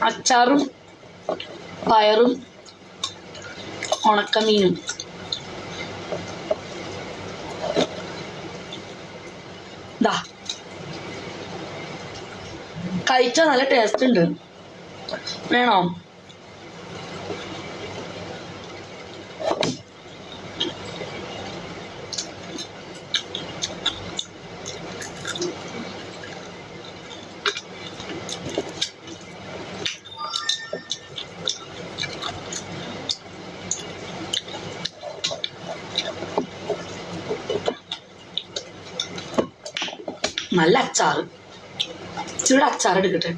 അച്ചാറും പയറും ഉണക്കമീനും. ദാ കഴിച്ചാൽ നല്ല ടേസ്റ്റ് ഉണ്ട്. വേണോ? നല്ല അച്ചാറ്. ഇച്ചിരി അച്ചാർ എടുക്കട്ടെ.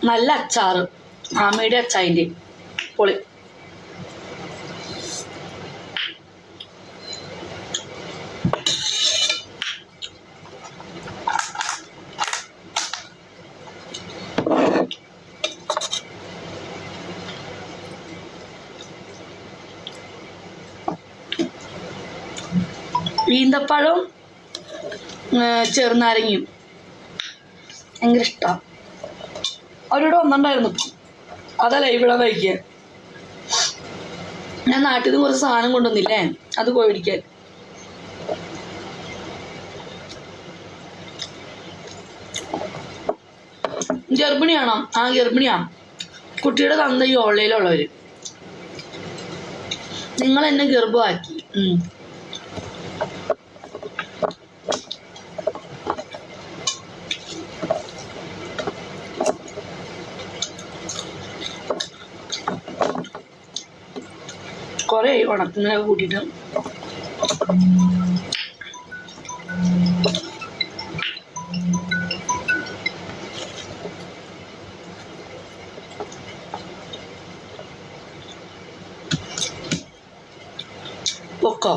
നല്ല അച്ചാറ്, മാമയുടെ അച്ചാറിൻ്റെ പൊളി. ഈന്തപ്പഴവും ചെറുനാരങ്ങയും ഭയങ്കര ഇഷ്ടമാണ്. അവരിവിടെ വന്നിട്ടുണ്ടായിരുന്നു, അതല്ല ഇവിടെ കഴിക്കാൻ. ഞാൻ നാട്ടിൽ നിന്ന് കുറച്ച് സാധനം കൊണ്ടുവന്നില്ലേ, അത് പോയി പിടിക്കാൻ. ഗർഭിണിയാണോ? ആ ഗർഭിണിയാണ്. കുട്ടിയുടെ തന്ത ഈ ഓൺലൈനിലുള്ളവർ. നിങ്ങൾ എന്നെ ഗർഭമാക്കി. കുറേ ഉണക്കുന്നതിനൊക്കെ കൂട്ടിയിട്ട് പൊക്കോ.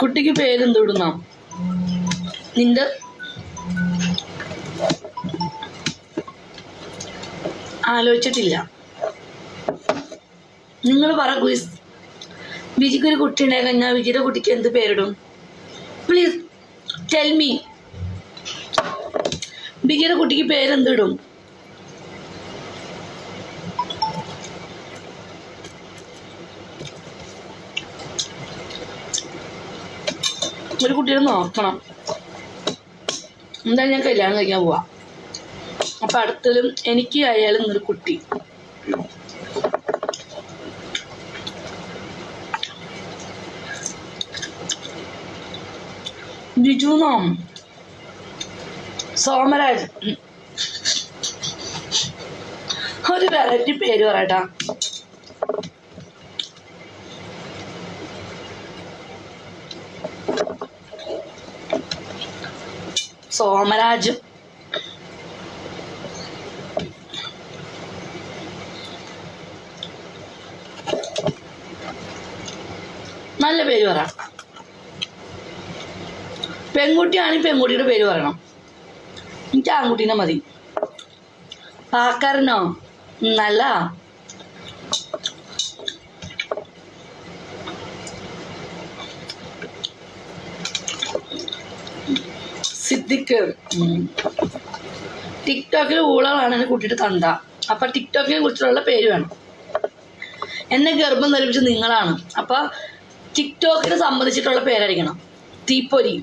കുട്ടിക്ക് പേരെന്ത് ഇടുന്നോ? നിന്റെ ആലോചിച്ചിട്ടില്ല. നിങ്ങൾ പറ ഗുയിസ്. വിജിക്കൊരു കുട്ടി ഉണ്ടായി കഴിഞ്ഞാൽ വിജിയുടെ കുട്ടിക്ക് എന്ത് പേരിടും? Please tell me. വിജിയുടെ കുട്ടിക്ക് പേരെന്തിടും? ഒരു കുട്ടിയെ നോക്കണം. എന്തായാലും ഞാൻ കല്യാണം കഴിക്കാൻ പോവാ. അപ്പൊ അടുത്തതും എനിക്ക് ആയാലും ഒരു കുട്ടി. ജിജുന്നോ? സോമരാജ്. ഒരു വെറൈറ്റി പേര് പറയട്ടാ. സോമരാജ്. നല്ല പേര് പറ. പെൺകുട്ടിയാണെങ്കിൽ പെൺകുട്ടിയുടെ പേര് പറയണം. എനിക്ക് ആൺകുട്ടീനെ മതി. പാക്കാരനോ? നല്ല സിദ്ദിഖ്. ടിക്ടോക്കിൽ ഊളകളാണ് എന്നെ കുട്ടിയുടെ തന്ത. അപ്പൊ ടിക്ടോക്കിനെ കുറിച്ചുള്ള പേര് വേണം. എന്നെ ഗർഭം ധരിപ്പിച്ച് നിങ്ങളാണ്. അപ്പൊ ടിക്ടോക്കിനെ സംബന്ധിച്ചിട്ടുള്ള പേരടിക്കണം. തീപ്പൊരി.